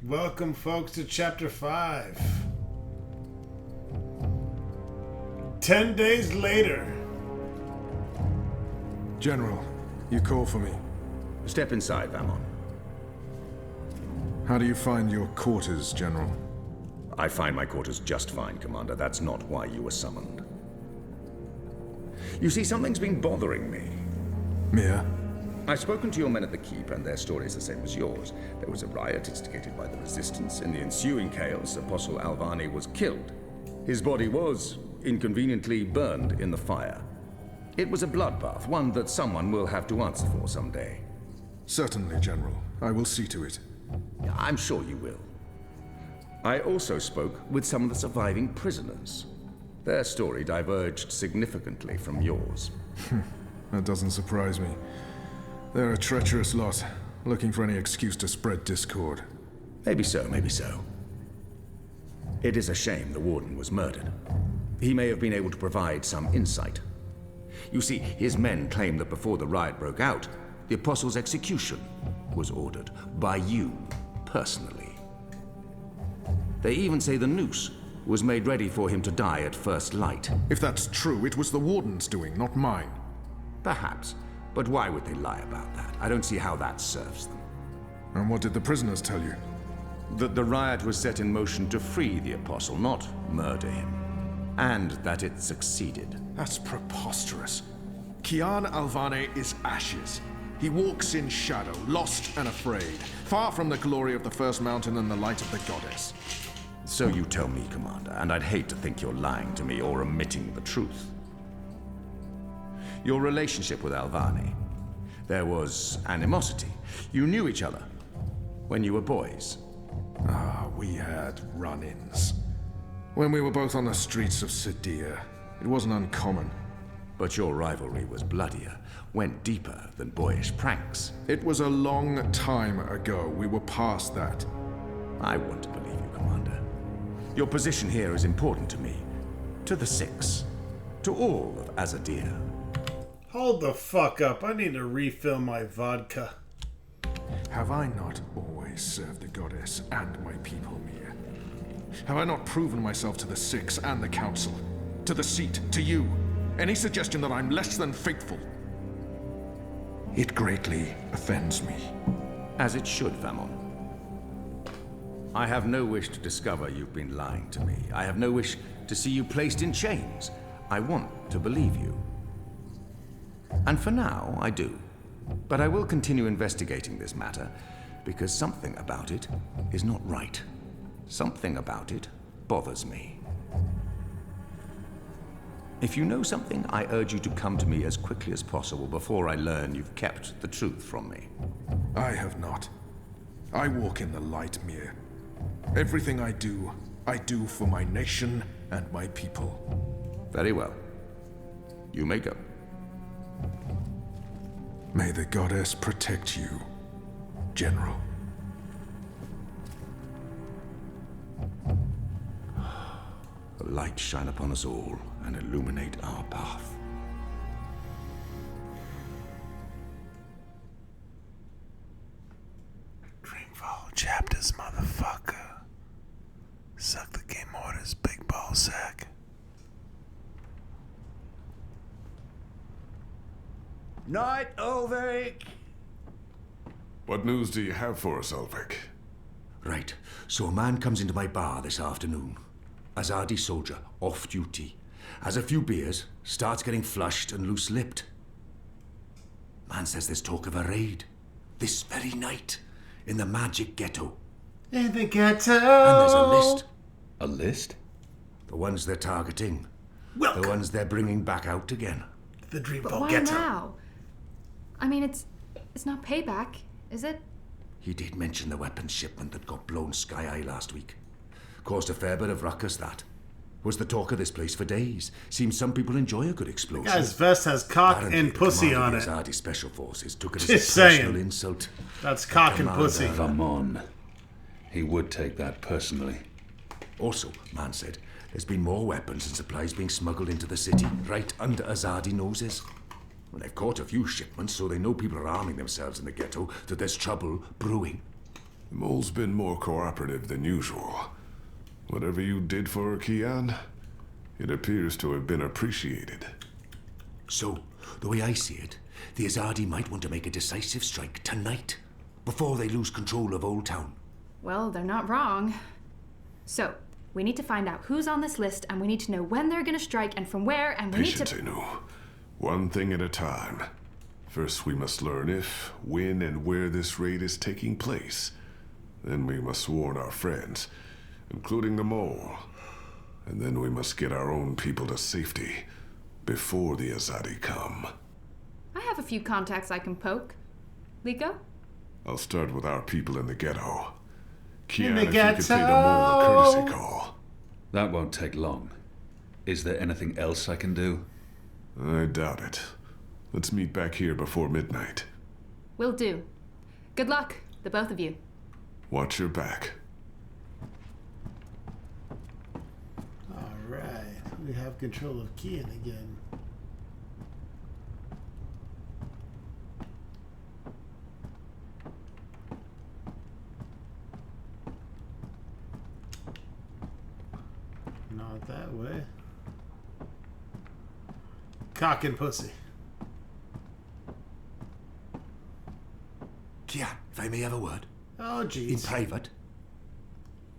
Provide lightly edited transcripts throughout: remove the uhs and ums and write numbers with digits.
Welcome, folks, to Chapter 5. 10 days later. General, you call for me. Step inside, Vamon. How do you find your quarters, General? I find my quarters just fine, Commander. That's not why you were summoned. You see, something's been bothering me. Mia? I've spoken to your men at the Keep, and their story's the same as yours. There was a riot instigated by the Resistance. In the ensuing chaos, Apostle Alvani was killed. His body was inconveniently burned in the fire. It was a bloodbath, one that someone will have to answer for someday. Certainly, General. I will see to it. I'm sure you will. I also spoke with some of the surviving prisoners. Their story diverged significantly from yours. That doesn't surprise me. They're a treacherous lot, looking for any excuse to spread discord. Maybe so, maybe so. It is a shame the Warden was murdered. He may have been able to provide some insight. You see, his men claim that before the riot broke out, the Apostle's execution was ordered by you, personally. They even say the noose was made ready for him to die at first light. If that's true, it was the Warden's doing, not mine. Perhaps. But why would they lie about that? I don't see how that serves them. And what did the prisoners tell you? That the riot was set in motion to free the Apostle, not murder him. And that it succeeded. That's preposterous. Kian Alvane is ashes. He walks in shadow, lost and afraid, far from the glory of the First Mountain and the light of the Goddess. So you tell me, Commander, and I'd hate to think you're lying to me or omitting the truth. Your relationship with Alvani. There was animosity. You knew each other when you were boys. We had run-ins. When we were both on the streets of Sadia, it wasn't uncommon. But your rivalry was bloodier, went deeper than boyish pranks. It was a long time ago. We were past that. I want to believe you, Commander. Your position here is important to me, to the Six, to all of Azadir. Hold the fuck up. I need to refill my vodka. Have I not always served the Goddess and my people, Mia? Have I not proven myself to the Six and the Council? To the Seat, to you? Any suggestion that I'm less than faithful? It greatly offends me. As it should, Vamon. I have no wish to discover you've been lying to me. I have no wish to see you placed in chains. I want to believe you. And for now, I do. But I will continue investigating this matter, because something about it is not right. Something about it bothers me. If you know something, I urge you to come to me as quickly as possible before I learn you've kept the truth from me. I have not. I walk in the light, Mir. Everything I do for my nation and my people. Very well. You may go. May the Goddess protect you, General. The light shine upon us all and illuminate our path. Dreamfall chapters, motherfucker. Suck the game orders, big ball sack. Night, Ulrich! What news do you have for us, Ulrich? Right, so a man comes into my bar this afternoon. Azadi soldier, off duty. Has a few beers, starts getting flushed and loose-lipped. Man says there's talk of a raid. This very night, in the magic ghetto. In the ghetto! And there's a list. A list? The ones they're targeting. Welcome. The ones they're bringing back out again. The But Dreamfall why ghetto. now? I mean, it's not payback, is it? He did mention the weapons shipment that got blown sky-high last week. Caused a fair bit of ruckus, that. Was the talk of this place for days. Seems some people enjoy a good explosion. Guy's vest has cock Apparently, and pussy the on commander it. of the Azadi Special Forces took it as Just a personal saying. insult. That's cock and Commander- pussy. Come on. He would take that personally. Also, man said, there's been more weapons and supplies being smuggled into the city, right under Azadi noses. Well, they've caught a few shipments, so they know people are arming themselves in the ghetto, that there's trouble brewing. The mole's been more cooperative than usual. Whatever you did for her, Kian, it appears to have been appreciated. So, the way I see it, the Azadi might want to make a decisive strike tonight, before they lose control of Old Town. Well, they're not wrong. So, we need to find out who's on this list, and we need to know when they're gonna strike and from where, and we Patience, need to... Inu. One thing at a time. First, we must learn if, when, and where this raid is taking place. Then we must warn our friends, including the mole. And then we must get our own people to safety before the Azadi come. I have a few contacts I can poke. Liko? I'll start with our people in the ghetto. Kian, the if you could pay the ghetto! mole a courtesy call. That won't take long. Is there anything else I can do? I doubt it. Let's meet back here before midnight. Will do. Good luck, the both of you. Watch your back. Alright, we have control of Kian again. Not that way. Cock and pussy. Kian, if I may have a word. Oh, In jeez. private,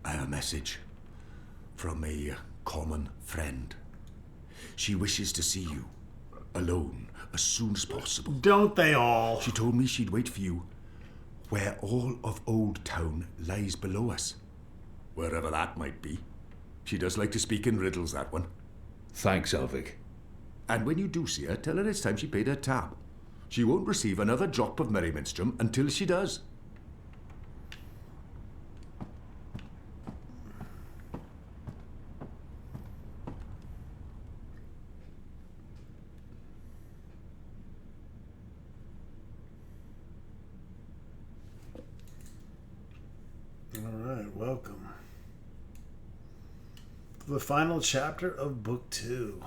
I have a message from a common friend. She wishes to see you, alone, as soon as possible. Don't they all? She told me she'd wait for you where all of Old Town lies below us. Wherever that might be. She does like to speak in riddles, that one. Thanks, Elvig. And when you do see her, tell her it's time she paid her tab. She won't receive another drop of Merryminstrom until she does. Alright, welcome to the final chapter of Book 2.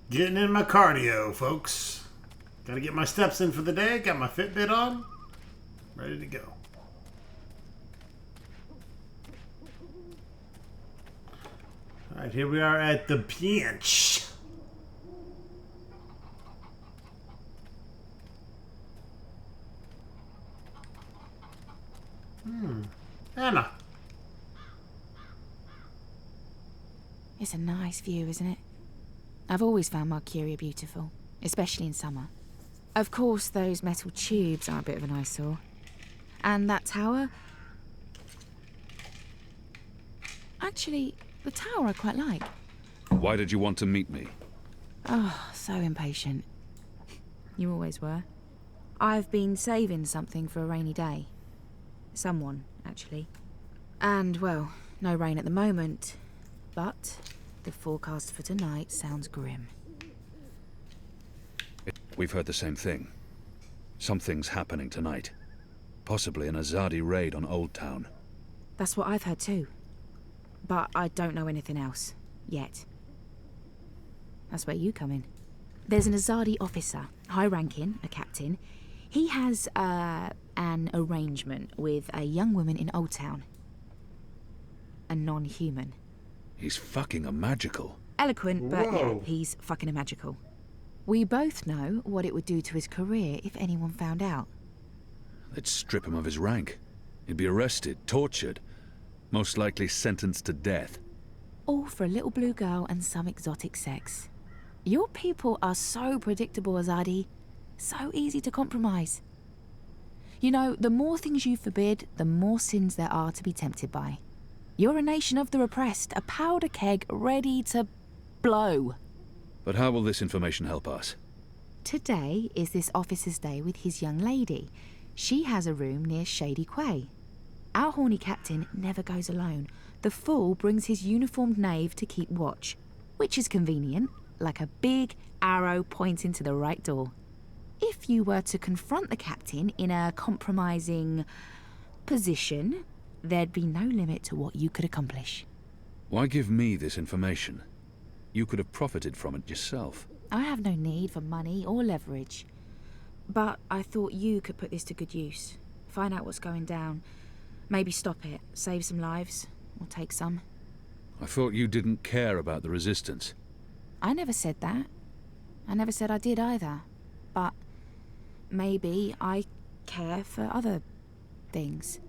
Getting in my cardio, folks. Gotta get my steps in for the day. Got my Fitbit on. Ready to go. Alright, here we are at the bench. Anna. It's a nice view, isn't it? I've always found Marcuria beautiful, especially in summer. Of course, those metal tubes are a bit of an eyesore. And that tower... Actually, the tower I quite like. Why did you want to meet me? Oh, so impatient. You always were. I've been saving something for a rainy day. Someone, actually. And, well, no rain at the moment, but the forecast for tonight sounds grim. We've heard the same thing. Something's happening tonight. Possibly an Azadi raid on Old Town. That's what I've heard too. But I don't know anything else. Yet. That's where you come in. There's an Azadi officer, high-ranking, a captain. He has, an arrangement with a young woman in Old Town. A non-human. He's fucking a magical. Eloquent, but yeah, Whoa. he's fucking a magical. We both know what it would do to his career if anyone found out. They'd strip him of his rank. He'd be arrested, tortured, most likely sentenced to death. All for a little blue girl and some exotic sex. Your people are so predictable, Azadi. So easy to compromise. You know, the more things you forbid, the more sins there are to be tempted by. You're a nation of the repressed, a powder keg ready to blow. But how will this information help us? Today is this officer's day with his young lady. She has a room near Shady Quay. Our horny captain never goes alone. The fool brings his uniformed knave to keep watch, which is convenient, like a big arrow pointing to the right door. If you were to confront the captain in a compromising position, there'd be no limit to what you could accomplish. Why give me this information? You could have profited from it yourself. I have no need for money or leverage. But I thought you could put this to good use. Find out what's going down. Maybe stop it, save some lives, or take some. I thought you didn't care about the Resistance. I never said that. I never said I did either. But maybe I care for other things.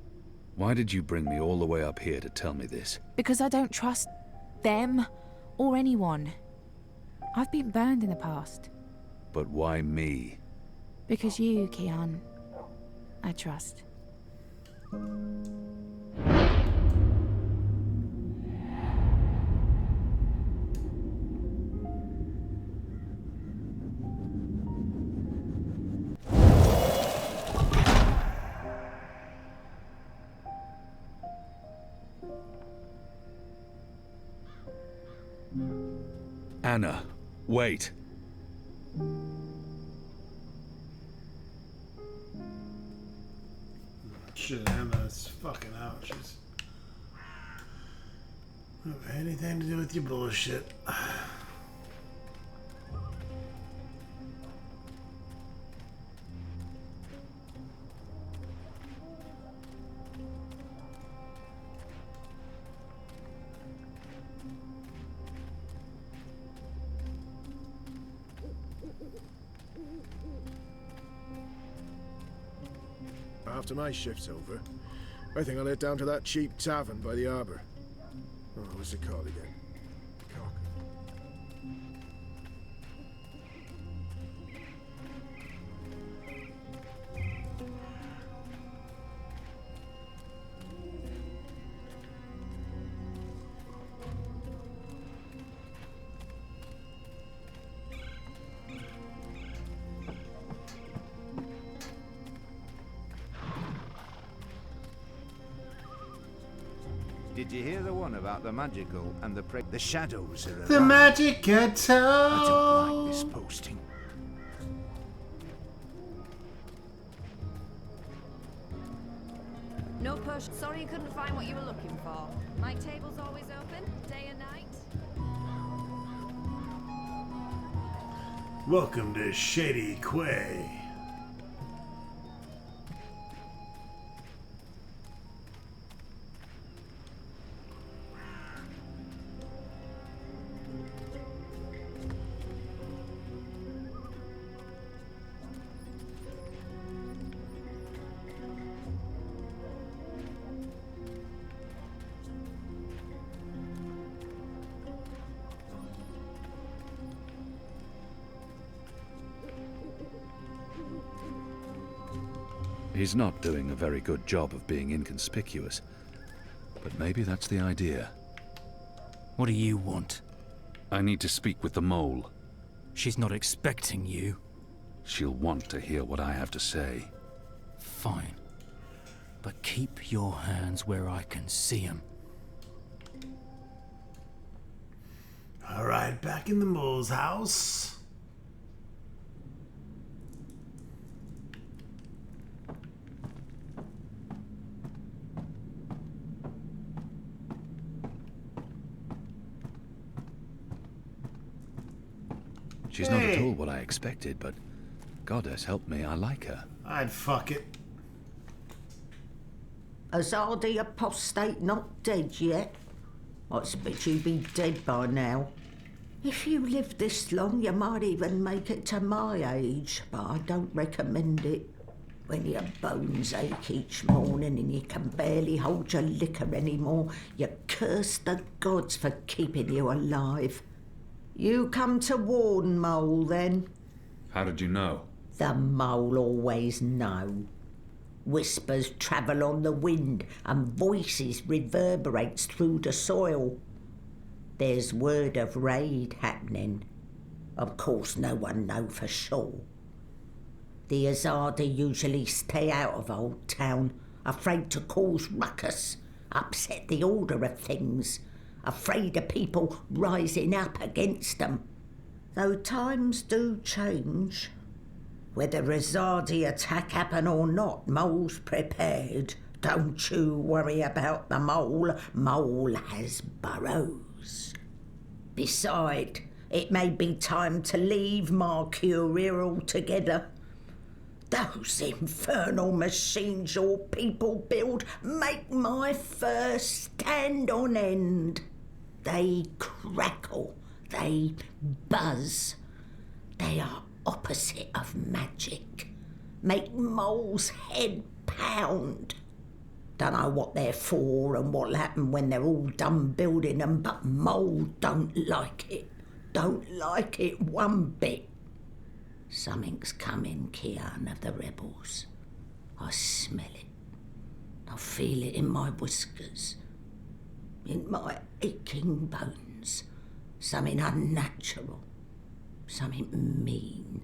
Why did you bring me all the way up here to tell me this? Because I don't trust them or anyone. I've been burned in the past. But why me? Because you, Kian, I trust. Anna, wait. Shit, Anna's fucking out. She's don't have anything to do with your bullshit. After my shift's over, I think I'll head down to that cheap tavern by the harbour. Oh, what's it called again? Cock. Did you hear the one about the magical and the shadows are The around? magic guitar. I don't like this posting. No push. Sorry you couldn't find what you were looking for. My table's always open, day and night. Welcome to Shady Quay. He's not doing a very good job of being inconspicuous. But maybe that's the idea. What do you want? I need to speak with the mole. She's not expecting you. She'll want to hear what I have to say. Fine. But keep your hands where I can see them. Alright, back in the mole's house. She's not at all what I expected, but Goddess help me, I like her. I'd fuck it. Azadi apostate not dead yet? I expect you'd be dead by now. If you live this long, you might even make it to my age, but I don't recommend it. When your bones ache each morning and you can barely hold your liquor anymore, you curse the gods for keeping you alive. You come to warn Mole, then? How did you know? The Mole always know. Whispers travel on the wind and voices reverberates through the soil. There's word of raid happening. Of course, no one know for sure. The Azadi usually stay out of Old Town, afraid to cause ruckus, upset the order of things, afraid of people rising up against them. Though times do change. Whether Azadi attack happen or not, Mole's prepared. Don't you worry about the Mole. Mole has burrows. Besides, it may be time to leave Mercuria altogether. Those infernal machines your people build make my fur stand on end. They crackle, they buzz. They are opposite of magic. Make Mole's head pound. Don't know what they're for and what'll happen when they're all done building them, but Mole don't like it. Don't like it one bit. Something's coming, Kian of the rebels. I smell it. I feel it in my whiskers, in my aching bones. Something unnatural, something mean.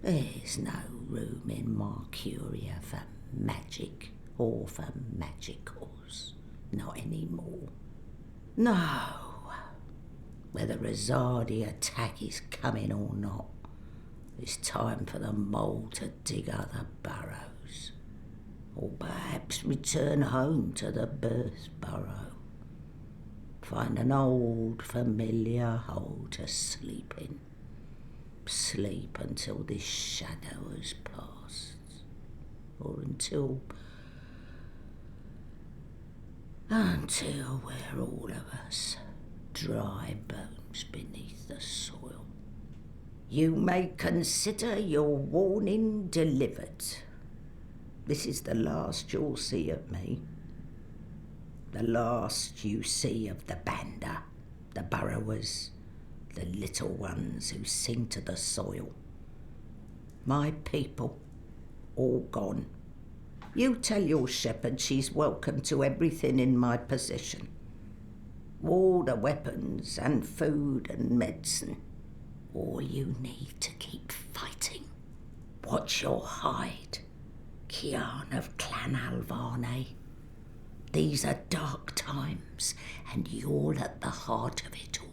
There's no room in Mercuria for magic or for magicals. Not anymore. No. Whether Azadi attack is coming or not, it's time for the Mole to dig other burrows. Or perhaps return home to the birth burrow. Find an old familiar hole to sleep in. Sleep until this shadow has passed. Or until we're all of us dry bones beneath the soil. You may consider your warning delivered. This is the last you'll see of me. The last you see of the Banda, the burrowers, the little ones who sing to the soil. My people, all gone. You tell your shepherd she's welcome to everything in my possession. All the weapons and food and medicine. All you need to keep fighting. Watch your hide, Kian of Clan Alvane. These are dark times, and you're at the heart of it all.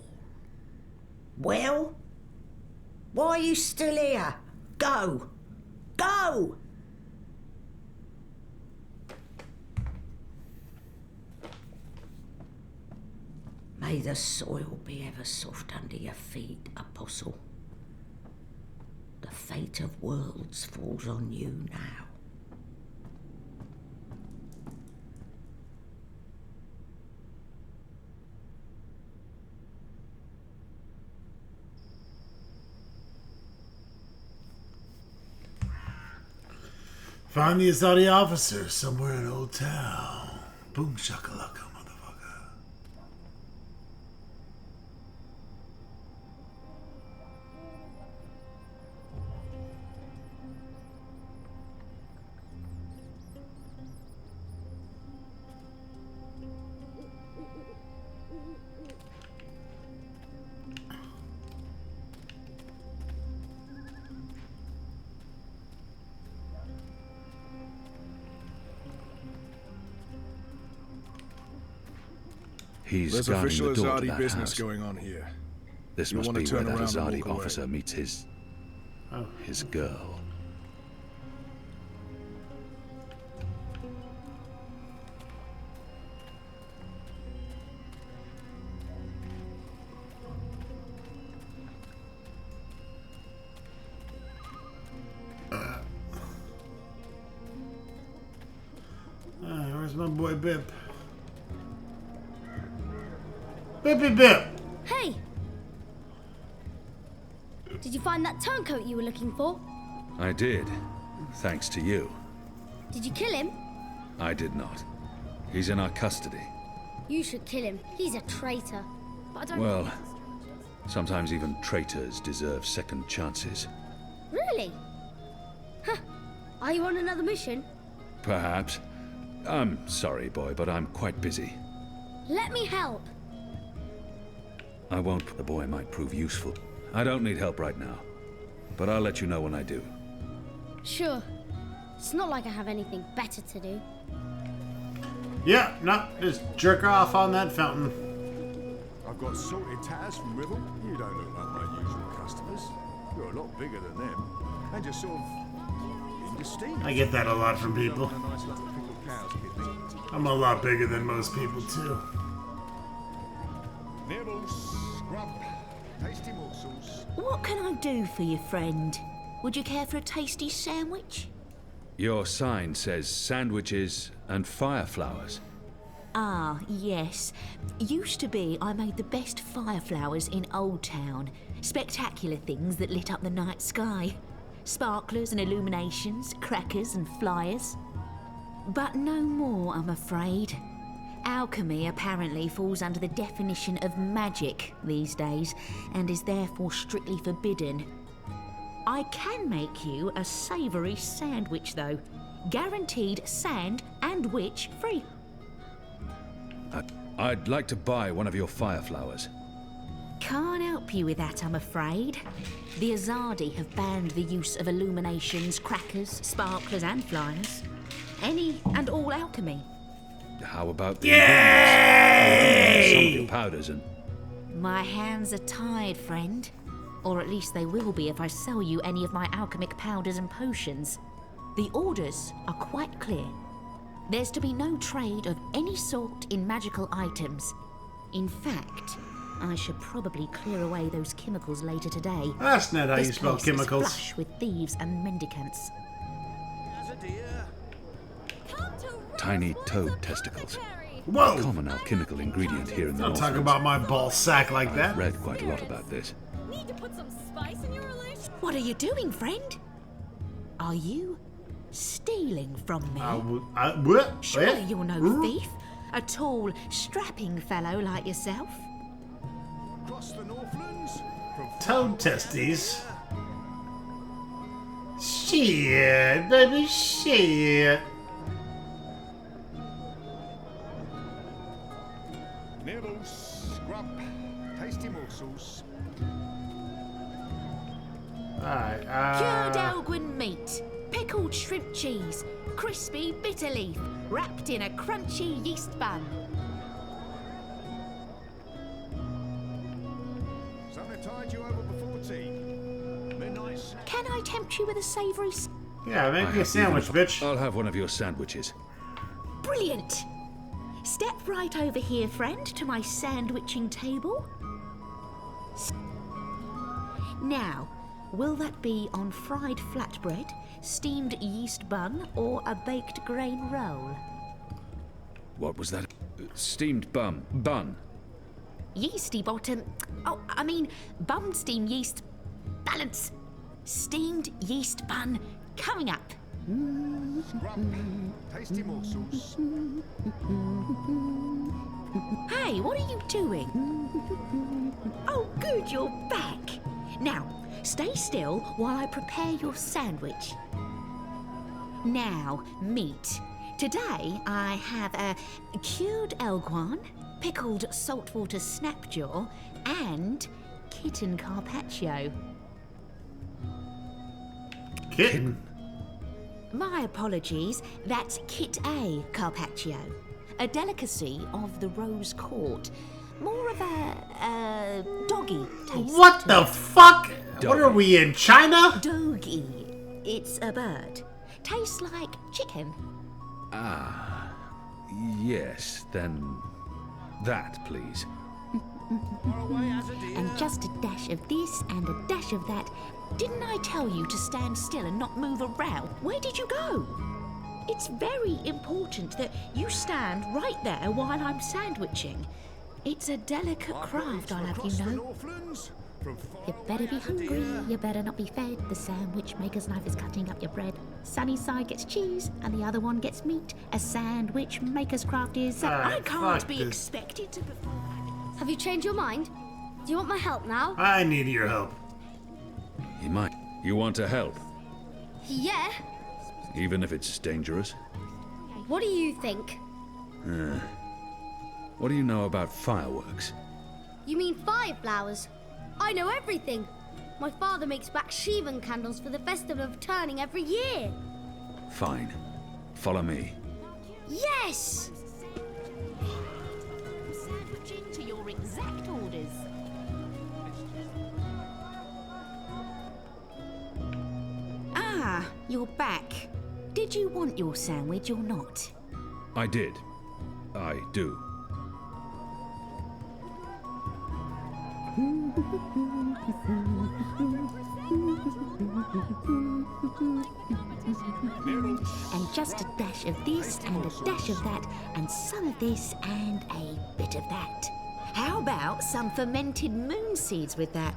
Well? Why are you still here? Go! Go! May the soil be ever soft under your feet, Apostle. The fate of worlds falls on you now. Find the Azadi officer somewhere in Old Town. Boom shakalaka, motherfucker. He's There's guarding official the door to Azadi that business house. going on here. This You must wanna be where turn that around and Azadi walk away. officer meets his girl. Where's my boy Bip? Bippy Bip! Hey! Did you find that turncoat you were looking for? I did, thanks to you. Did you kill him? I did not. He's in our custody. You should kill him. He's a traitor. But I don't... Well, sometimes even traitors deserve second chances. Really? Huh. Are you on another mission? Perhaps. I'm sorry, boy, but I'm quite busy. Let me help. I won't. The boy might prove useful. I don't need help right now, but I'll let you know when I do. Sure. It's not like I have anything better to do. Yeah, no, just jerk off on that fountain. I've got salted tatters from Rivel. You don't look like my usual customers. You're a lot bigger than them. And you're sort of indistinct. I get that a lot from people. I'm a lot bigger than most people, too. Nibbles, scrub, tasty morsels. What can I do for you, friend? Would you care for a tasty sandwich? Your sign says sandwiches and fire flowers. Ah, yes. Used to be I made the best fire flowers in Old Town. Spectacular things that lit up the night sky. Sparklers and illuminations, crackers and flyers. But no more, I'm afraid. Alchemy apparently falls under the definition of magic these days, and is therefore strictly forbidden. I can make you a savoury sandwich, though. Guaranteed sand and witch free. I'd like to buy one of your fire flowers. Can't help you with that, I'm afraid. The Azadi have banned the use of illuminations, crackers, sparklers and flyers. Any and all alchemy. How about the ingredients? Some of your powders and... My hands are tied, friend. Or at least they will be if I sell you any of my alchemic powders and potions. The orders are quite clear. There's to be no trade of any sort in magical items. In fact, I should probably clear away those chemicals later today. That's not how you spell This place chemicals. is flush with thieves and mendicants. Tiny toad testicles. Whoa! A common alchemical ingredient here in the Don't talk Northlands. about my ball sack like that. I've read quite a lot about this. Need to put some spice in your relation. What are you doing, friend? Are you stealing from me? What? Surely you're no thief. A tall, strapping fellow like yourself. Across the Northlands. Toad testes. Shit, baby, shit. Nibbles, scrub, tasty morsels. Alright, Cured Elgin meat, pickled shrimp cheese, crispy bitter leaf, wrapped in a crunchy yeast bun. Something tied you over before tea. Midnight snack. Can I tempt you with a savoury... Yeah, make me a sandwich, bitch. I'll have one of your sandwiches. Brilliant! Step right over here, friend, to my sandwiching table. Now, will that be on fried flatbread, steamed yeast bun, or a baked grain roll? What was that? Steamed bun. Yeasty bottom... Oh, I mean, bun steamed yeast... Balance! Steamed yeast bun coming up. Scrub, tasty morsels. Hey, what are you doing? Oh, good, you're back. Now, stay still while I prepare your sandwich. Now, meat. Today, I have a cured elguan, pickled saltwater snapjaw, and kitten carpaccio. Kitten? My apologies, that's Kit A carpaccio, a delicacy of the Rose Court. More of a doggy taste. What the fuck? What are we in, China? Doggy. It's a bird. Tastes like chicken. Ah, yes, then that, please. And just a dash of this and a dash of that. Didn't I tell you to stand still and not move around? Where did you go? It's very important that you stand right there while I'm sandwiching. It's a delicate craft, I'll have you know. Northlands, from You better be hungry, you better not be fed. The sandwich maker's knife is cutting up your bread. Sunny side gets cheese, and the other one gets meat. A sandwich maker's craft is... I can't be expected to perform. Have you changed your mind? Do you want my help now? I need your help. He might. You want to help, Yeah. even if it's dangerous? What do you think? What do you know about fireworks? You mean fire flowers? I know everything. My father makes Bakshivan candles for the Festival of Turning every year. Fine. Follow me. Yes! Sandwiching to your exact orders. Ah, you're back. Did you want your sandwich or not? I did. I do. And just a dash of this and a dash of that and some of this and a bit of that. How about some fermented moon seeds with that?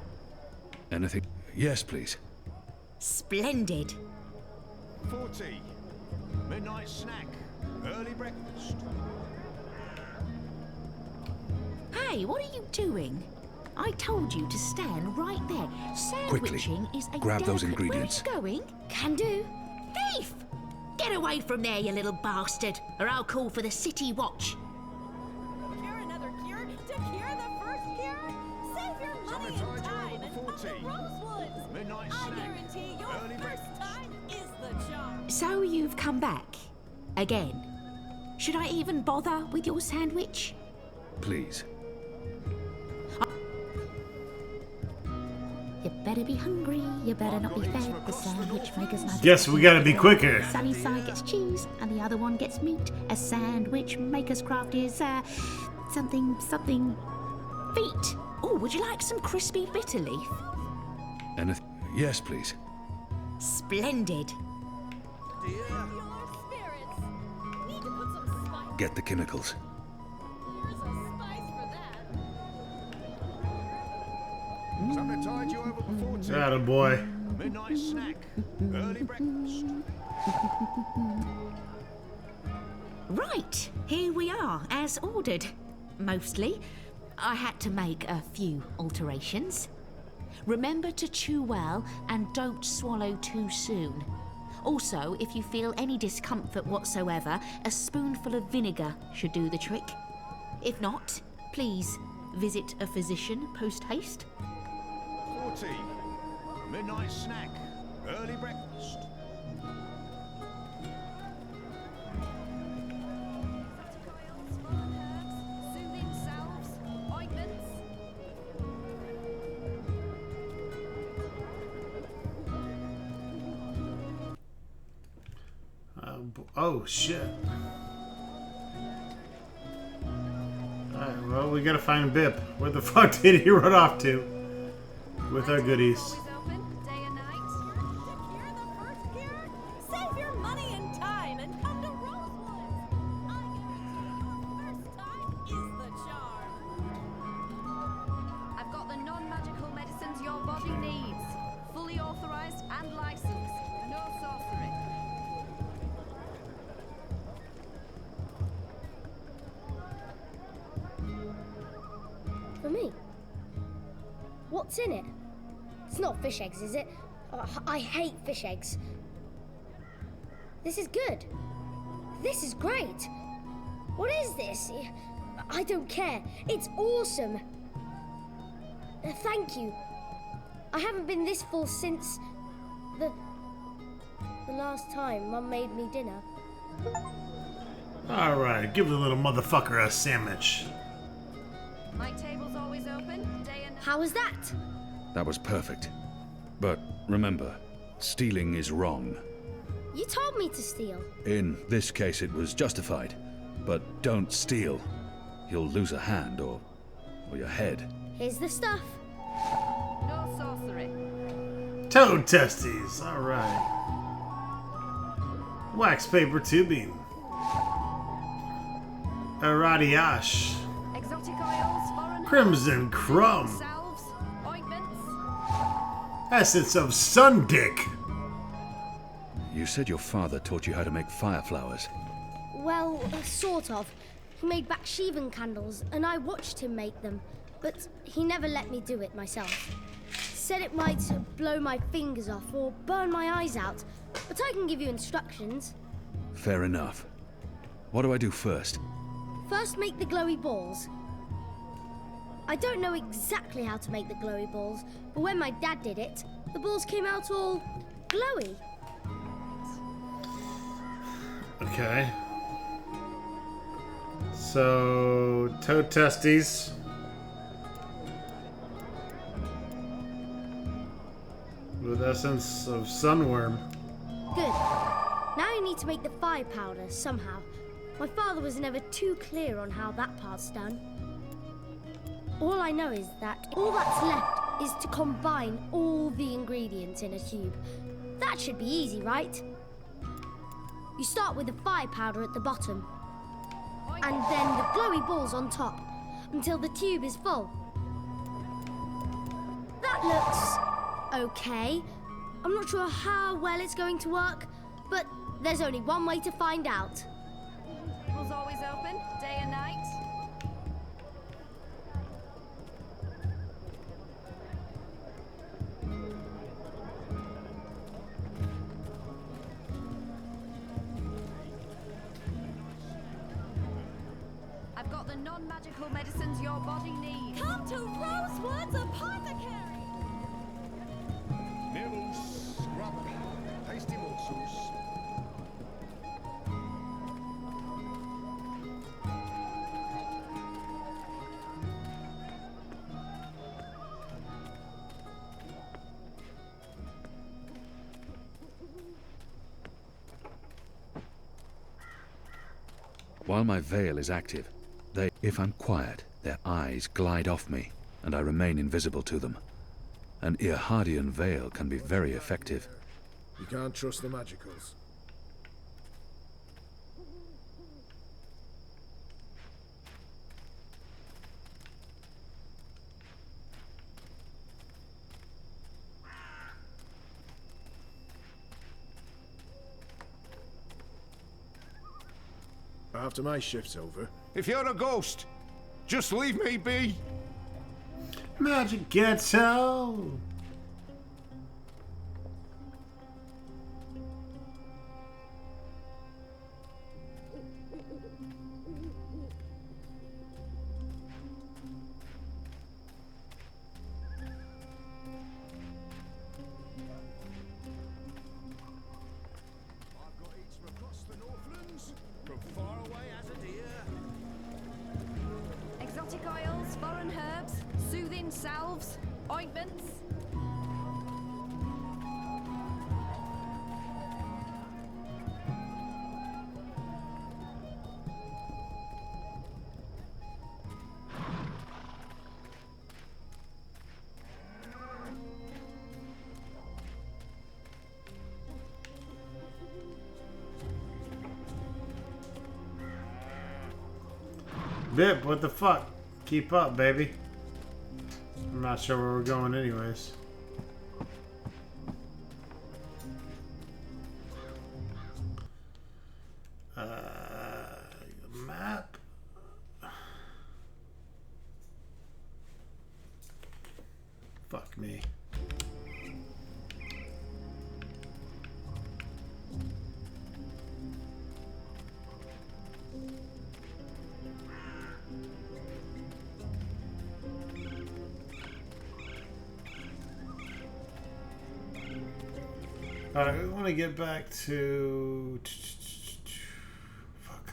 Anything? Yes, please. Splendid. 40. Midnight snack. Early breakfast. Hey, what are you doing? I told you to stand right there. Quickly, Sandwiching is a grab those delicate- ingredients. Where are you going? Can do. Thief! Get away from there, you little bastard, or I'll call for the city watch. Cure another cure to cure the first cure? Save your money and time and come to Rosewoods. Midnight I snack. guarantee your Early first time is the charm. So you've come back. Again. Should I even bother with your sandwich? Please. You better be hungry, you better not be fed. The sandwich maker's knife. Guess we gotta be quicker. Sunny side gets cheese, and the other one gets meat. A sandwich maker's craft is, something feet. Oh, would you like some crispy bitter leaf? Anything? Yes, please. Splendid. Spirits. Need to put some spice. Get the chemicals. Here's a spice for that. Something to tide you over before tea. Attaboy. Midnight snack. Early breakfast. Right, here we are, as ordered. Mostly. I had to make a few alterations. Remember to chew well and don't swallow too soon. Also, if you feel any discomfort whatsoever, a spoonful of vinegar should do the trick. If not, please visit a physician post-haste. 40. Midnight snack. Early breakfast. Soothing salves, ointments. Oh shit. Alright, well, we gotta find Bip. Where the fuck did he run off to? With our goodies. Always open, day and night. To cure the first cure? Save your money and time and come to Rosewoods. I guarantee your first time is the charm. I've got the non-magical medicines your body needs. Fully authorized and licensed. No sorcery. For me? What's in it? It's not fish eggs, is it? I hate fish eggs. This is good. This is great. What is this? I don't care. It's awesome. Thank you. I haven't been this full since the last time Mum made me dinner. Alright, give the little motherfucker a sandwich. My table's always open, day and night. How was that? That was perfect. But remember, stealing is wrong. You told me to steal. In this case, it was justified. But don't steal. You'll lose a hand or your head. Here's the stuff. No sorcery. Toad testes, alright. Wax paper tubing. Aradiash. Exotic oils, foreign Crimson herbs, crumb. salves, ointments. Essence of sun dick. You said your father taught you how to make fire flowers. Well, sort of. He made Bakshivan candles, and I watched him make them, but he never let me do it myself. Said it might blow my fingers off or burn my eyes out, but I can give you instructions. Fair enough. What do I do first? First, make the glowy balls. I don't know exactly how to make the glowy balls, but when my dad did it, the balls came out all glowy. Okay. So, toad testes. With essence of sunworm. Good. Now you need to make the fire powder somehow. My father was never too clear on how that part's done. All I know is that all that's left is to combine all the ingredients in a tube. That should be easy, right? You start with the fire powder at the bottom, and then the glowy balls on top, until the tube is full. That looks okay. I'm not sure how well it's going to work, but there's only one way to find out. Was always open, day and night. I've got the non-magical medicines your body needs. Come to Rosewood's Apothecary! Nibbles, scrub, tasty morsels. While my veil is active, if I'm quiet, their eyes glide off me, and I remain invisible to them. An Irhadian veil can be very effective. You can't trust the magicals. After my shift's over. If you're a ghost, just leave me be. Magic ghetto. Exotic oils, foreign herbs, soothing salves, ointments. Bip, what the fuck? Keep up, baby. I'm not sure where we're going anyways. Map? Fuck me. Alright, we want to get back to... Fuck.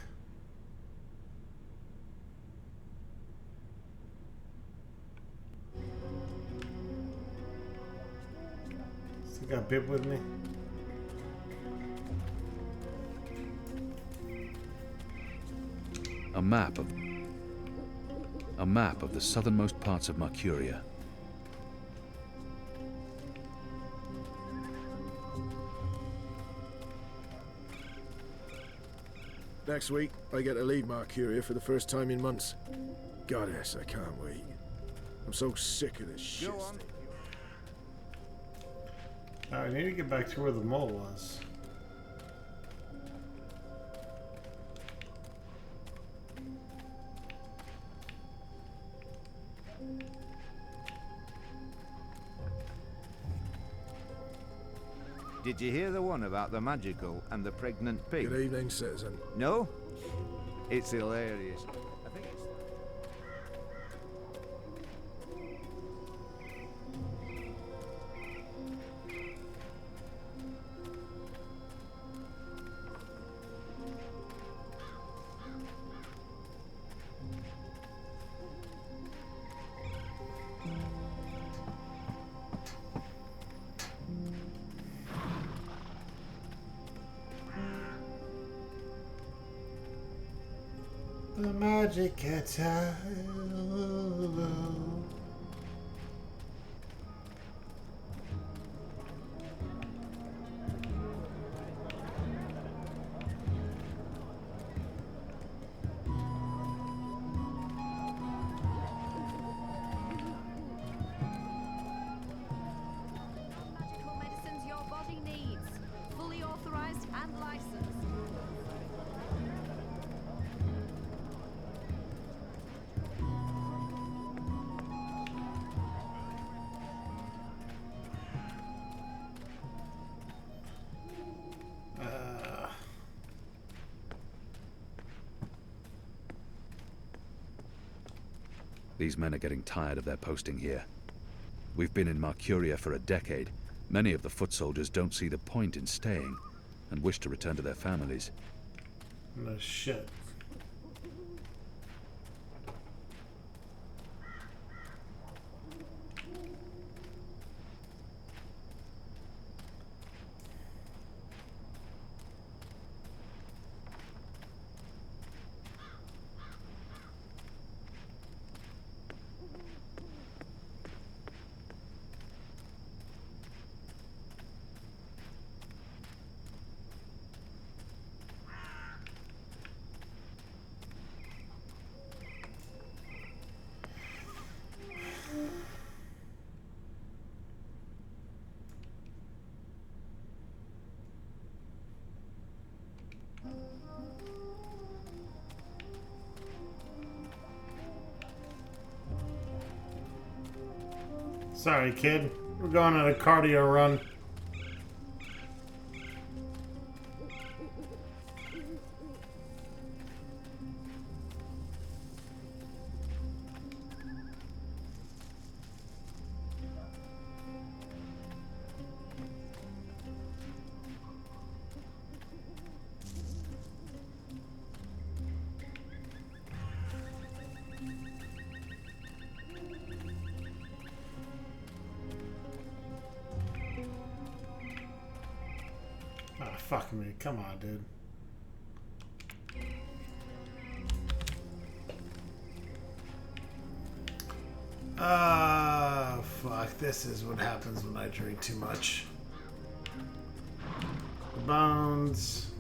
Still got Bip with me? A map of the southernmost parts of Mercuria. Next week, I get to leave Mercuria for the first time in months. Goddess, I can't wait. I'm so sick of this shit. I need to get back to where the mole was. Did you hear the one about the magical and the pregnant pig? Good evening, citizen. No? It's hilarious. I think it's... The magic guitar. Magical medicines your body needs. Fully authorized and licensed. These men are getting tired of their posting here. We've been in Marcuria for a decade. Many of the foot soldiers don't see the point in staying and wish to return to their families. No shit. Sorry, kid. We're going on a cardio run. Ah, fuck me. Come on, dude. Ah, fuck. This is what happens when I drink too much. The bones.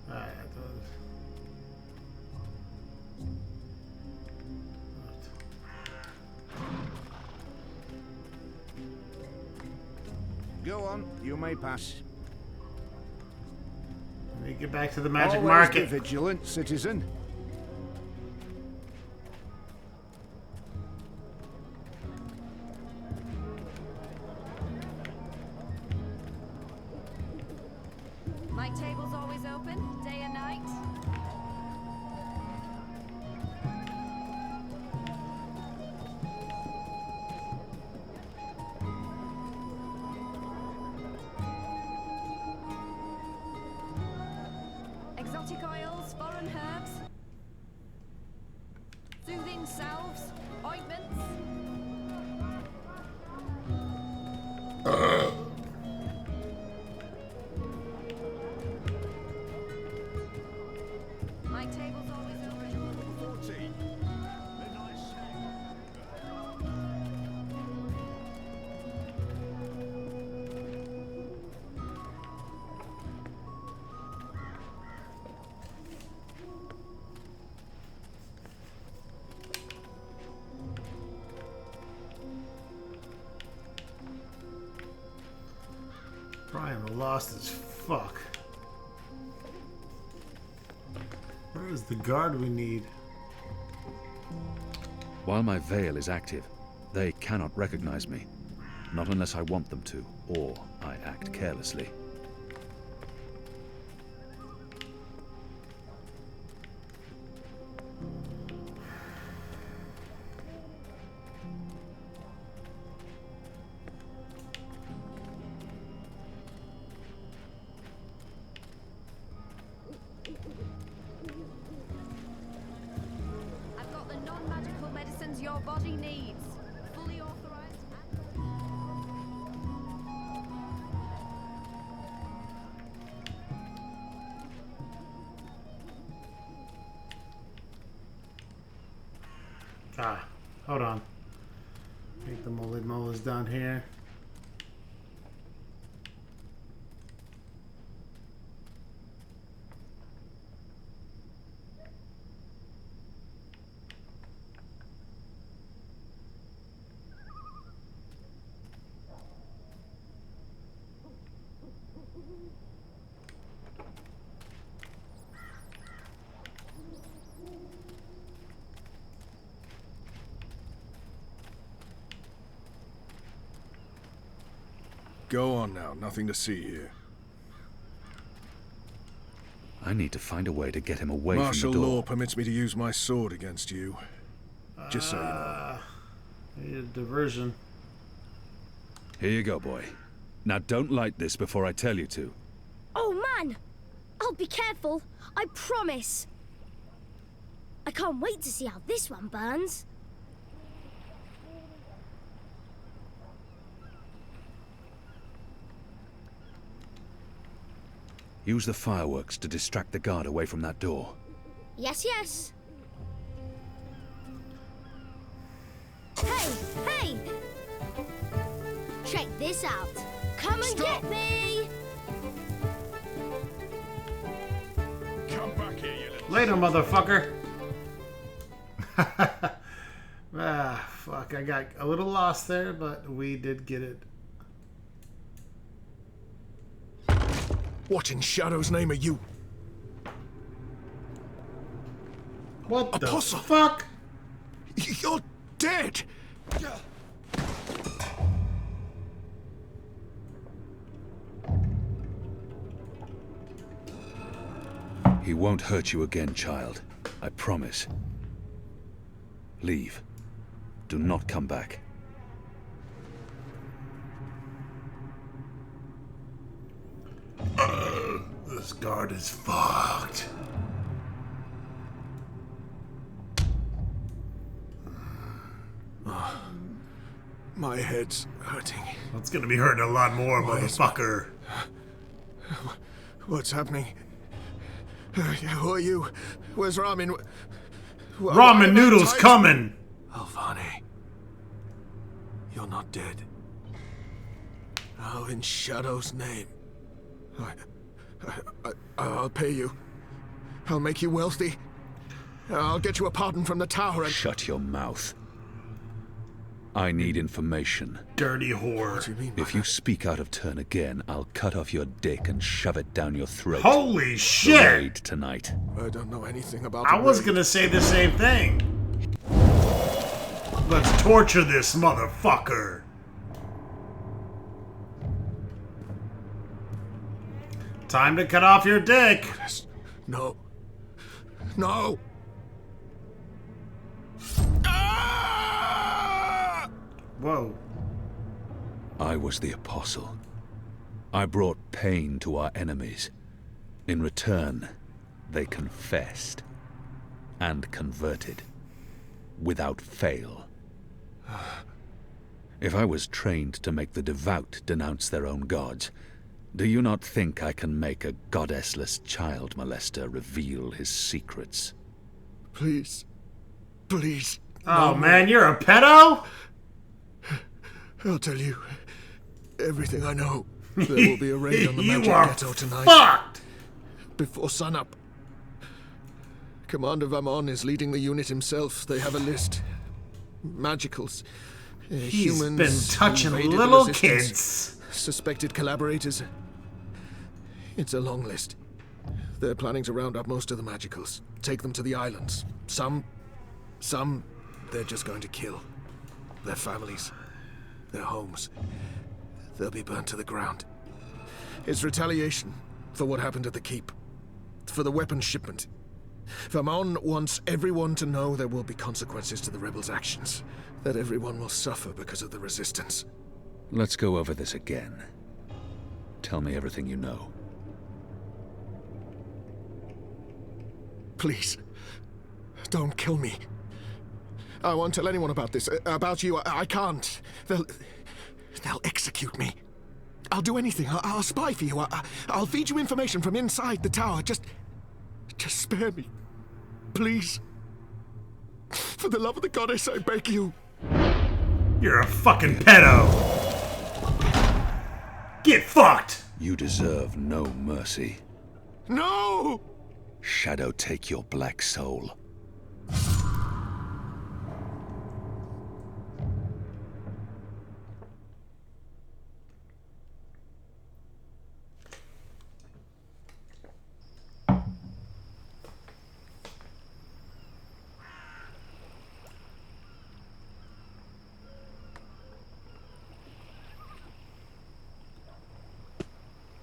Alright, Go on, you may pass. Let me get back to the magic Always market. be vigilant, citizen. My table's always open, day and night. Exotic oils, foreign herbs, soothing salves, ointments. My table's always open. 14. Midnight lost as fuck. Where is the guard we need? While my veil is active, they cannot recognize me. Not unless I want them to, or I act carelessly. I've got the non-magical medicines your body needs. Fully authorized. Ah, hold on. I think the mole is down here. Go on now, nothing to see here. I need to find a way to get him away Martial from the door. law permits me to use my sword against you. Just so you know. I need a diversion. Here you go, boy. Now don't light this before I tell you to. Oh man! I'll be careful, I promise. I can't wait to see how this one burns. Use the fireworks to distract the guard away from that door. Yes, yes. Hey, hey! Check this out. Come and get me! Come back here, you little... Later, motherfucker. Ah, fuck. I got a little lost there, but we did get it. What in Shadow's name are you? What Apostle. the fuck? You're dead! He won't hurt you again, child. I promise. Leave. Do not come back. This guard is fucked. My head's hurting. It's gonna be hurting a lot more, motherfucker. What's happening? Who are you? Where's Ramen? Ramen noodles coming! Alvani. You're not dead. How in Shadow's name? I'll pay you. I'll make you wealthy. I'll get you a pardon from the tower and... Shut your mouth. I need information. Dirty whore. What do you mean by If you speak out of turn again, I'll cut off your dick and shove it down your throat. Holy The shit! raid tonight. I don't know anything about I the was raid. gonna say the same thing. Let's torture this motherfucker. Time to cut off your dick. No. No! Whoa. I was the apostle. I brought pain to our enemies. In return, they confessed and converted without fail. If I was trained to make the devout denounce their own gods, do you not think I can make a goddessless child molester reveal his secrets? Please. Please. Oh man, you're a pedo? I'll tell you everything I know. There will be a raid on the You magic are ghetto tonight. fucked! Before sunup. Commander Vamon is leading the unit himself. They have a list. Magicals. He's Humans been touching invaded the little resistance. kids. Suspected collaborators. It's a long list. They're planning to round up most of the magicals, take them to the islands. Some, they're just going to kill. Their families, their homes. They'll be burnt to the ground. It's retaliation for what happened at the keep. For the weapons shipment. Vamon wants everyone to know there will be consequences to the rebels' actions. That everyone will suffer because of the resistance. Let's go over this again. Tell me everything you know. Please, don't kill me. I won't tell anyone about this. About you, I can't. They'll execute me. I'll do anything. I'll spy for you. I'll feed you information from inside the tower. Just spare me. Please. For the love of the goddess, I beg you. You're a fucking pedo. Get fucked. You deserve no mercy. No! Shadow take your black soul.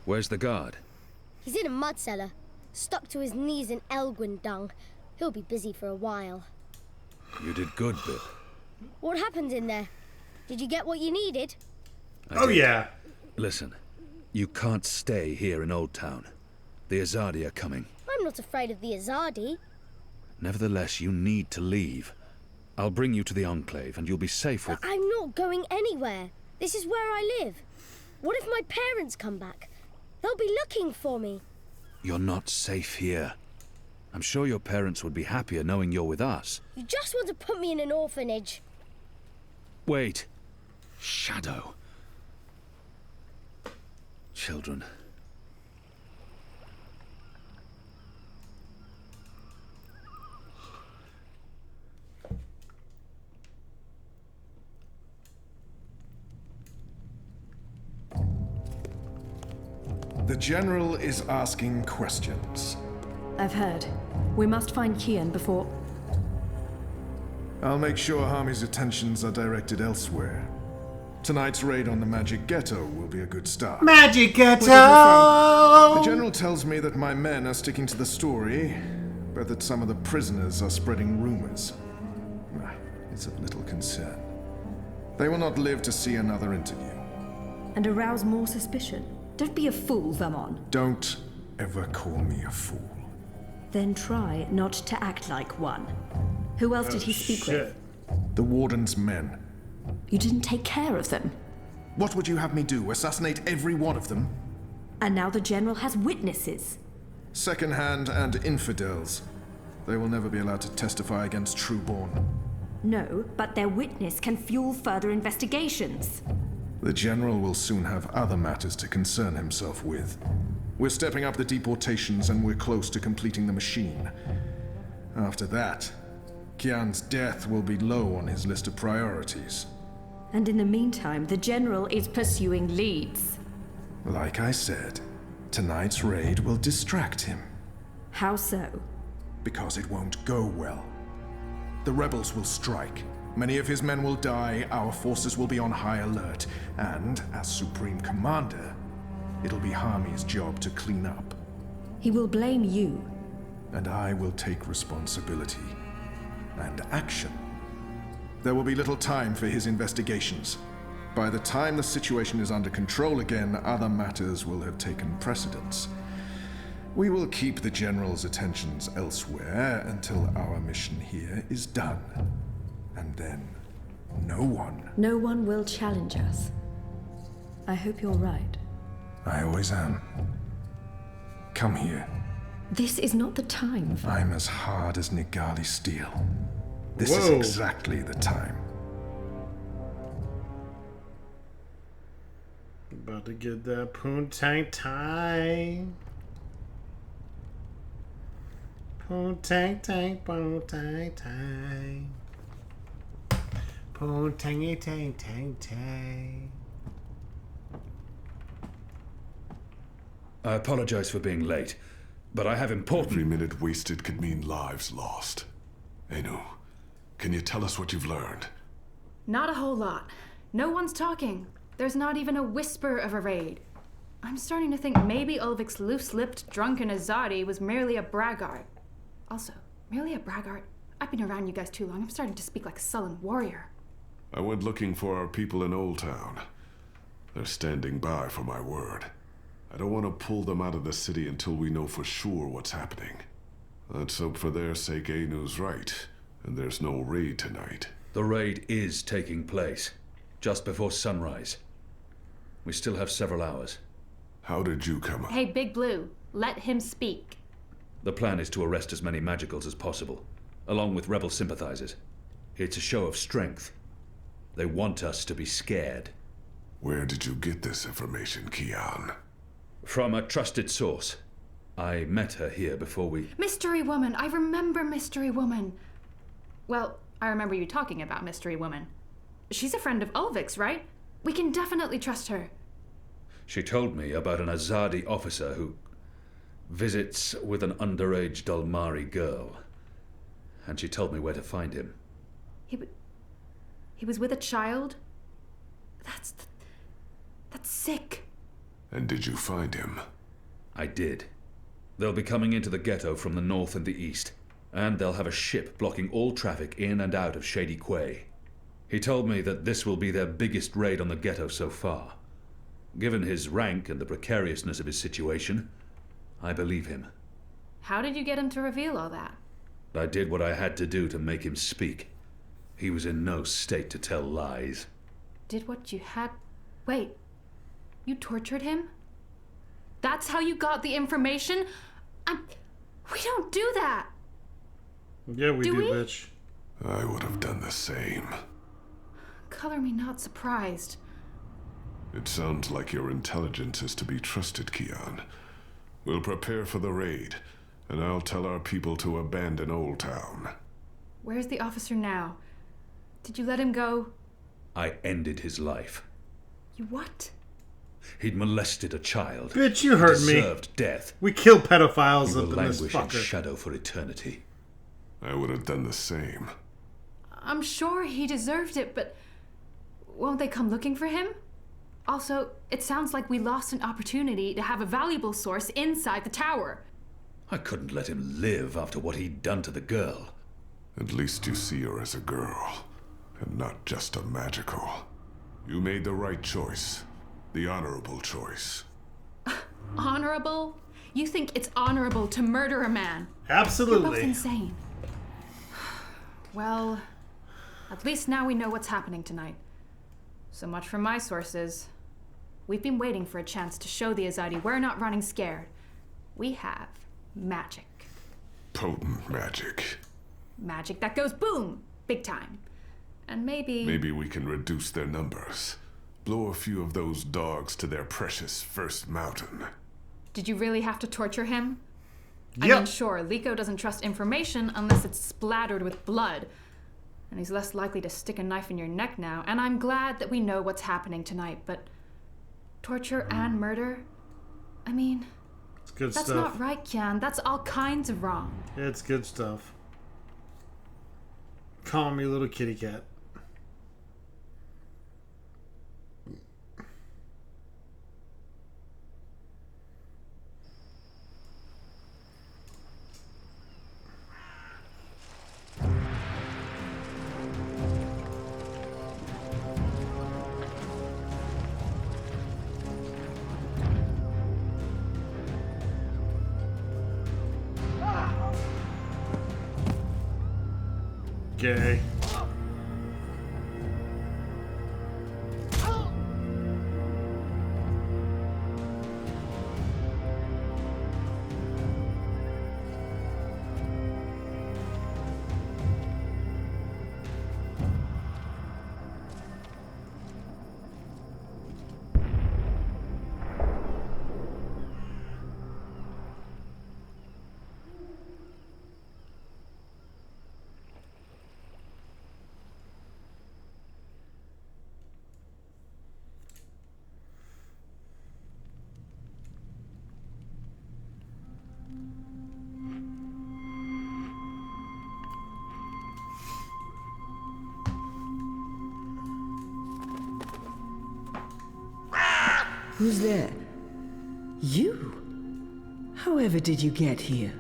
Where's the guard? He's in a mud cellar, stuck to his knees in Elgwyn dung. He'll be busy for a while. You did good, Bip. What happened in there? Did you get what you needed? Oh, yeah. Listen, you can't stay here in Old Town. The Azadi are coming. I'm not afraid of the Azadi. Nevertheless, you need to leave. I'll bring you to the Enclave, and you'll be safe with... But I'm not going anywhere. This is where I live. What if my parents come back? They'll be looking for me. You're not safe here. I'm sure your parents would be happier knowing you're with us. You just want to put me in an orphanage. Wait. Shadow. Children. The General is asking questions. I've heard. We must find Kian before... I'll make sure Harmy's attentions are directed elsewhere. Tonight's raid on the Magic Ghetto will be a good start. Magic Ghetto! The General tells me that my men are sticking to the story, but that some of the prisoners are spreading rumors. It's of little concern. They will not live to see another interview. And arouse more suspicion. Don't be a fool, Vamon. Don't ever call me a fool. Then try not to act like one. Who else did he speak with? The Warden's men. You didn't take care of them. What would you have me do? Assassinate every one of them? And now the General has witnesses. Second-hand and infidels. They will never be allowed to testify against Trueborn. No, but their witness can fuel further investigations. The General will soon have other matters to concern himself with. We're stepping up the deportations and we're close to completing the machine. After that, Kian's death will be low on his list of priorities. And in the meantime, the General is pursuing leads. Like I said, tonight's raid will distract him. How so? Because it won't go well. The rebels will strike. Many of his men will die, our forces will be on high alert, and, as Supreme Commander, it'll be Harmy's job to clean up. He will blame you. And I will take responsibility. And action. There will be little time for his investigations. By the time the situation is under control again, other matters will have taken precedence. We will keep the General's attentions elsewhere until our mission here is done. And then, no one will challenge us. I hope you're right. I always am. Come here. This is not the time for... I'm as hard as Nigali steel. This is Whoa. exactly the time. About to get that poontang time. Poontang tang, poontang tang. Poontangy tang tang tang. I apologize for being late, but I have important... Every minute wasted could mean lives lost. Anu, can you tell us what you've learned? Not a whole lot. No one's talking. There's not even a whisper of a raid. I'm starting to think maybe Ulvik's loose-lipped, drunken Azadi was merely a braggart. Also, merely a braggart? I've been around you guys too long. I'm starting to speak like a sullen warrior. I went looking for our people in Old Town. They're standing by for my word. I don't want to pull them out of the city until we know for sure what's happening. Let's hope for their sake Anu's right, and there's no raid tonight. The raid is taking place, just before sunrise. We still have several hours. How did you come up? Hey, Big Blue, let him speak. The plan is to arrest as many magicals as possible, along with rebel sympathizers. It's a show of strength. They want us to be scared. Where did you get this information, Kian? From a trusted source. I met her here before we... Mystery Woman! I remember Mystery Woman! Well, I remember you talking about Mystery Woman. She's a friend of Ulvik's, right? We can definitely trust her. She told me about an Azadi officer who visits with an underage Dalmari girl. And she told me where to find him. He was with a child? That's sick. And did you find him? I did. They'll be coming into the ghetto from the north and the east, and they'll have a ship blocking all traffic in and out of Shady Quay. He told me that this will be their biggest raid on the ghetto so far. Given his rank and the precariousness of his situation, I believe him. How did you get him to reveal all that? I did what I had to do to make him speak. He was in no state to tell lies. Did what you had... Wait. You tortured him? That's how you got the information? We don't do that! Yeah, we do, bitch. I would have done the same. Color me not surprised. It sounds like your intelligence is to be trusted, Kian. We'll prepare for the raid, and I'll tell our people to abandon Old Town. Where's the officer now? Did you let him go? I ended his life. You what? He'd molested a child. Bitch, you heard me. He deserved death. We kill pedophiles He up will in this languish in fucker. shadow for eternity. I would have done the same. I'm sure he deserved it, but won't they come looking for him? Also, it sounds like we lost an opportunity to have a valuable source inside the tower. I couldn't let him live after what he'd done to the girl. At least you see her as a girl, and not just a magical. You made the right choice. The honorable choice. Honorable? You think it's honorable to murder a man? Absolutely. You're both insane. Well, at least now we know what's happening tonight. So much from my sources. We've been waiting for a chance to show the Azadi we're not running scared. We have magic. Potent magic. Magic that goes boom! Big time. And maybe... Maybe we can reduce their numbers. Blow a few of those dogs to their precious first mountain. Did you really have to torture him? Yep. I mean, sure, Liko doesn't trust information unless it's splattered with blood. And he's less likely to stick a knife in your neck now, and I'm glad that we know what's happening tonight, but... torture and murder? I mean... It's good that's stuff. not right, Kian. That's all kinds of wrong. It's good stuff. Calm me, little kitty cat. Gay. Who's there? You? However did you get here?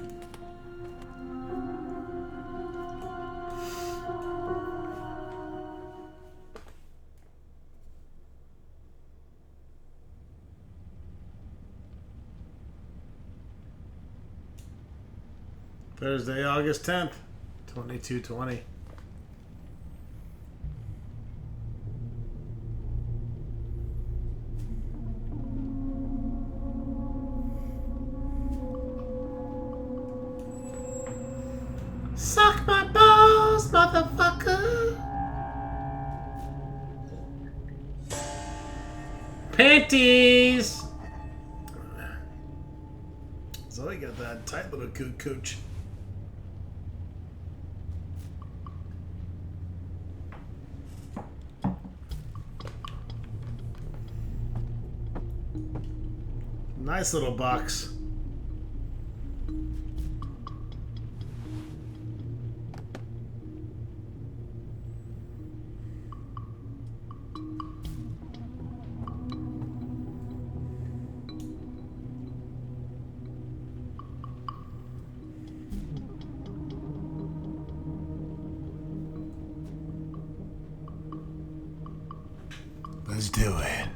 Thursday, August 10th, 2220. Suck my balls, motherfucker! Panties! Zoe got that tight little cooch. Nice little box. Let's do it.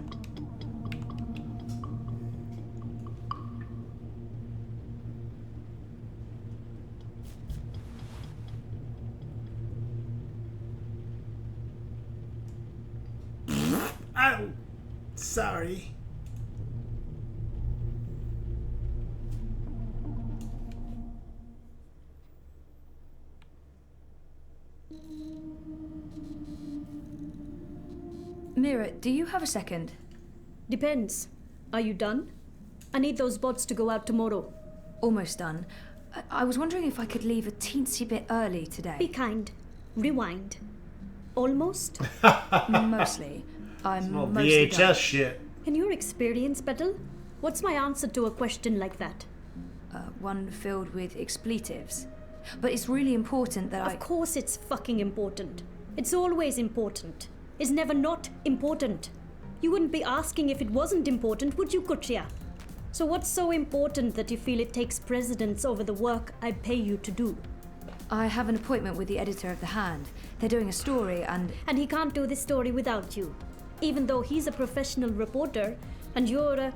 Ow! Sorry. Mira, do you have a second? Depends. Are you done? I need those bots to go out tomorrow. Almost done. I was wondering if I could leave a teensy bit early today. Be kind. Rewind. Almost? Mostly. I'm Well, mostly VHS done. shit. In your experience, Petal, what's my answer to a question like that? One filled with expletives. But it's really important that Of course it's fucking important. It's always important. It's never not important. You wouldn't be asking if it wasn't important, would you, Kuchia? So what's so important that you feel it takes precedence over the work I pay you to do? I have an appointment with the editor of The Hand. They're doing a story and... And he can't do this story without you. Even though he's a professional reporter, and you're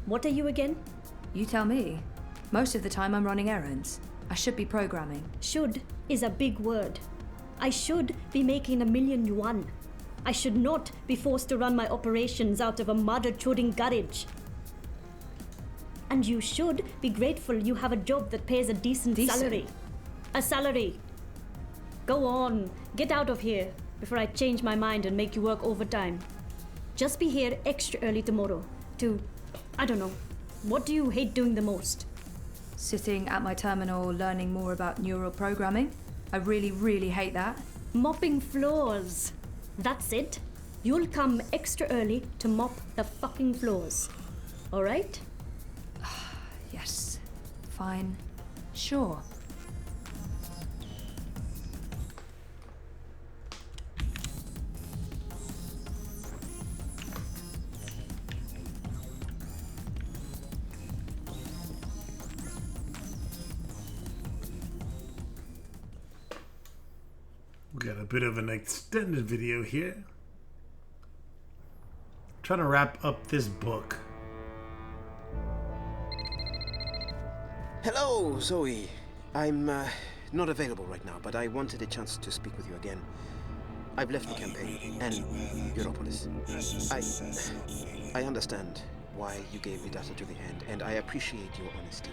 what are you again? You tell me. Most of the time I'm running errands. I should be programming. Should is a big word. I should be making $1,000,000 yuan. I should not be forced to run my operations out of a mother-choding garage. And you should be grateful you have a job that pays a decent salary. A salary. Go on, get out of here before I change my mind and make you work overtime. Just be here extra early tomorrow to, I don't know, what do you hate doing the most? Sitting at my terminal learning more about neural programming. I really, really hate that. Mopping floors. That's it. You'll come extra early to mop the fucking floors. Alright? Yes. Fine. Sure. We got a bit of an extended video here. Trying to wrap up this book. Hello, Zoe. I'm not available right now, but I wanted a chance to speak with you again. I've left the campaign and Europolis. I understand why you gave me data to the Hand, and I appreciate your honesty.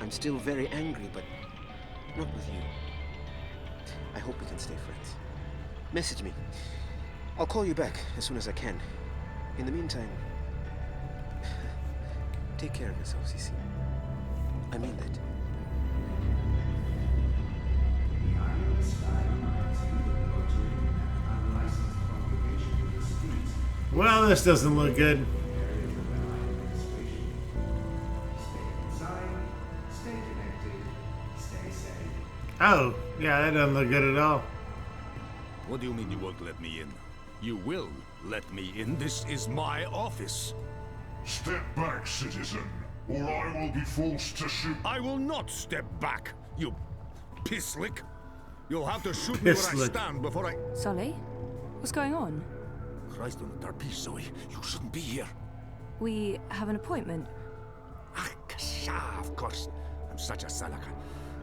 I'm still very angry, but not with you. I hope we can stay friends. Message me. I'll call you back as soon as I can. In the meantime, take care of yourself, CC. I mean that. Well, this doesn't look good. Oh, yeah, that doesn't look good at all. What do you mean you won't let me in? You will. Let me in. This is my office. Step back, citizen, or I will be forced to shoot. I will not step back, you pisslick. You'll have to shoot me where I stand before I... Sully? What's going on? Christ on the Darby, Zoe. You shouldn't be here. We have an appointment. Ah, kasha, of course. I'm such a salaka.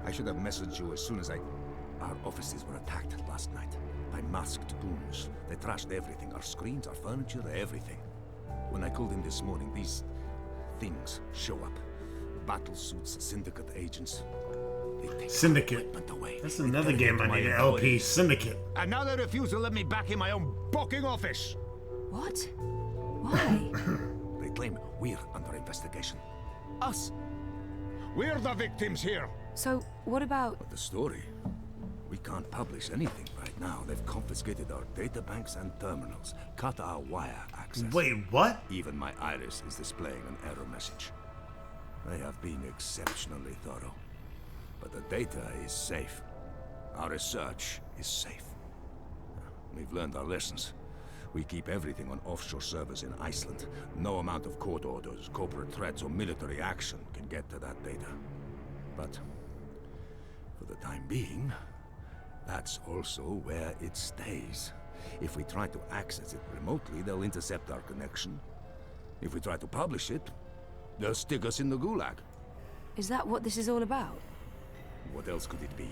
I should have messaged you as soon as I... Our offices were attacked last night by masked goons. They trashed everything. Our screens, our furniture, everything. When I called in this morning, these things show up. Battle suits, syndicate agents. They take Syndicate. Away. That's another game I need to LP. Syndicate. And now they refuse to let me back in my own fucking office. What? Why? They claim we're under investigation. Us. We're the victims here. So, what about... But the story? We can't publish anything right now. They've confiscated our data banks and terminals, cut our wire access. Wait, what? Even my iris is displaying an error message. They have been exceptionally thorough. But the data is safe. Our research is safe. We've learned our lessons. We keep everything on offshore servers in Iceland. No amount of court orders, corporate threats, or military action can get to that data. But for the time being, that's also where it stays. If we try to access it remotely, they'll intercept our connection. If we try to publish it, they'll stick us in the gulag. Is that what this is all about? What else could it be?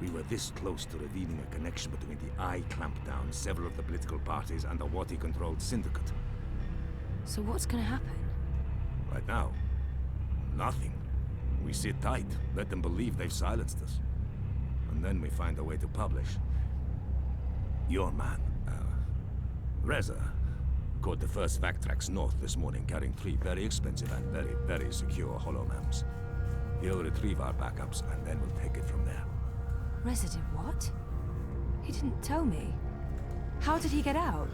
We were this close to revealing a connection between the Eye clampdown, several of the political parties, and the Wati-controlled syndicate. So what's gonna happen? Right now, nothing. We sit tight, let them believe they've silenced us. And then we find a way to publish. Your man, Reza, caught the first Vactrax north this morning, carrying 3 very expensive and very, very secure holomams. He'll retrieve our backups, and then we'll take it from there. Reza did what? He didn't tell me. How did he get out?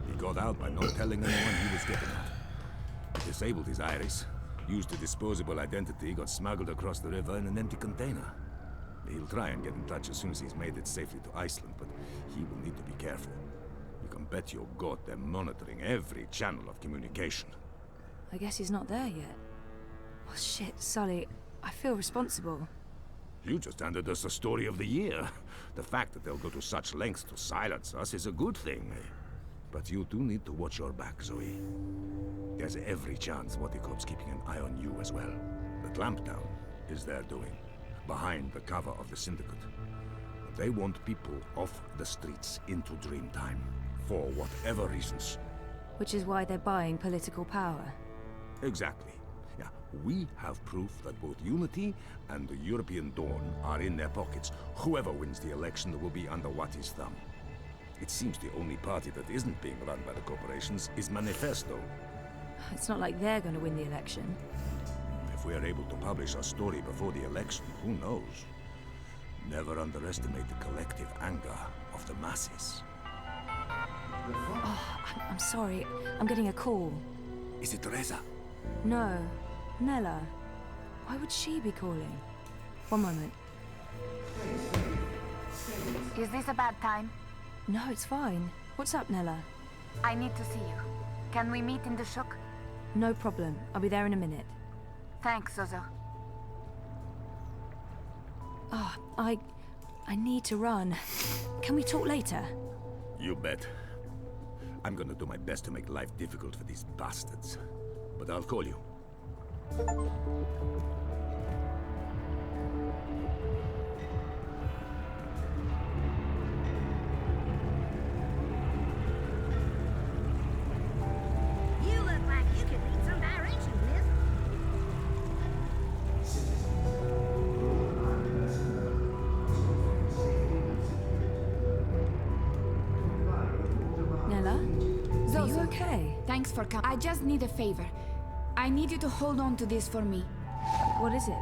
He got out by not telling anyone he was getting out. He disabled his iris, used a disposable identity, got smuggled across the river in an empty container. He'll try and get in touch as soon as he's made it safely to Iceland, but he will need to be careful. You can bet your god they're monitoring every channel of communication. I guess he's not there yet. Oh shit, Sully. I feel responsible. You just handed us the story of the year. The fact that they'll go to such lengths to silence us is a good thing. But you do need to watch your back, Zoe. There's every chance Waticorp's keeping an eye on you as well. The clampdown is their doing, behind the cover of the Syndicate. They want people off the streets into Dreamtime, for whatever reasons. Which is why they're buying political power. Exactly. Yeah, we have proof that both Unity and the European Dawn are in their pockets. Whoever wins the election will be under Wati's thumb. It seems the only party that isn't being run by the corporations is Manifesto. It's not like they're going to win the election. If we are able to publish our story before the election, who knows? Never underestimate the collective anger of the masses. Oh, I'm sorry. I'm getting a call. Is it Reza? No. Nella. Why would she be calling? One moment. Is this a bad time? No, it's fine. What's up, Nella? I need to see you. Can we meet in the shuk? No problem. I'll be there in a minute. Thanks, Zozo. Oh, I need to run. Can we talk later? You bet. I'm gonna do my best to make life difficult for these bastards. But I'll call you. You look like you could need some directions, miss. Nella? Zozo, Are you okay? Thanks for coming. I just need a favor. I need you to hold on to this for me. What is it?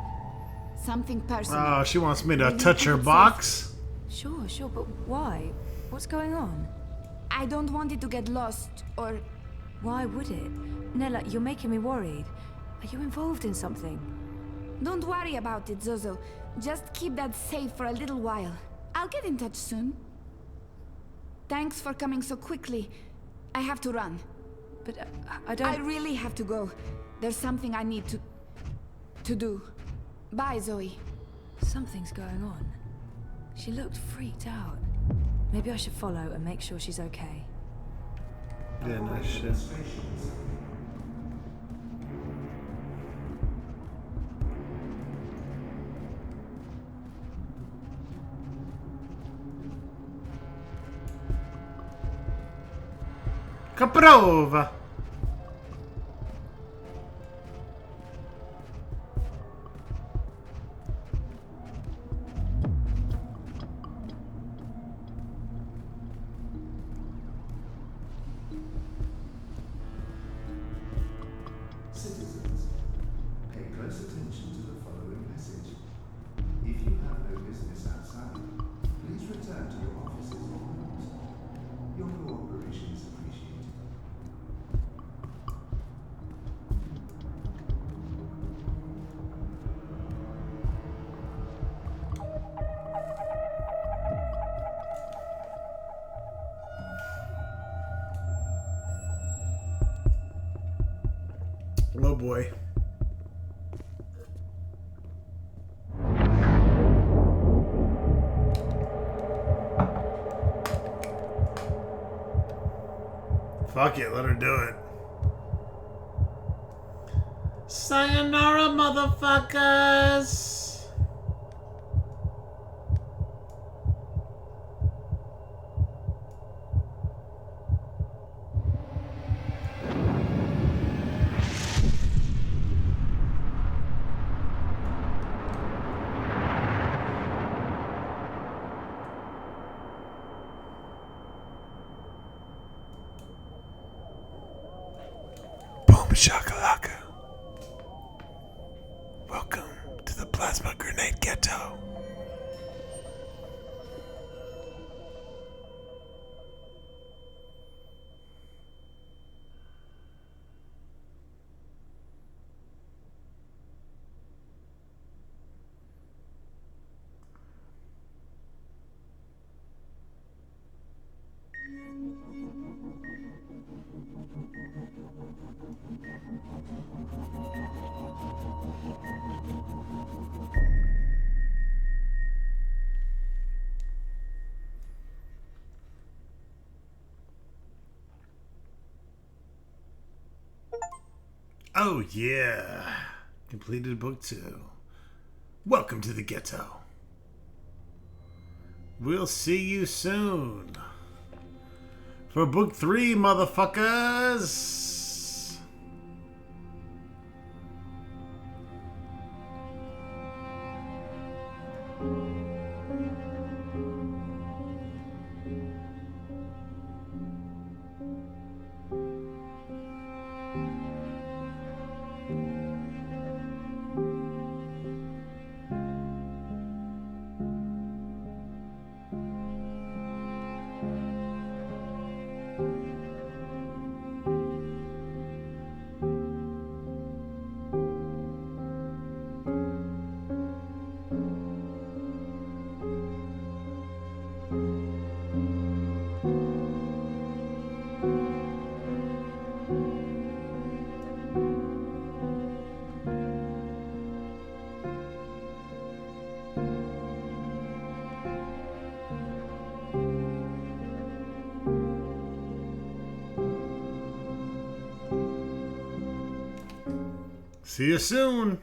Something personal. Oh, she wants me to touch her box? Sure, but why? What's going on? I don't want it to get lost, or... Why would it? Nella, you're making me worried. Are you involved in something? Don't worry about it, Zozo. Just keep that safe for a little while. I'll get in touch soon. Thanks for coming so quickly. I have to run. But I don't... I really have to go. There's something I need to do. Bye, Zoe. Something's going on. She looked freaked out. Maybe I should follow and make sure she's okay. Yeah, nice shit. Caprova! Citizens, pay close attention to the following message. If you have no business outside, please return to your offices or homes. Your cooperation is appreciated. Oh boy. Fuck it, let her do it. Sayonara, motherfuckers! Boom shakalaka. Welcome to the Plasma Grenade Ghetto. Oh yeah. Completed book 2. Welcome to the ghetto. We'll see you soon. For book 3, motherfuckers. See you soon.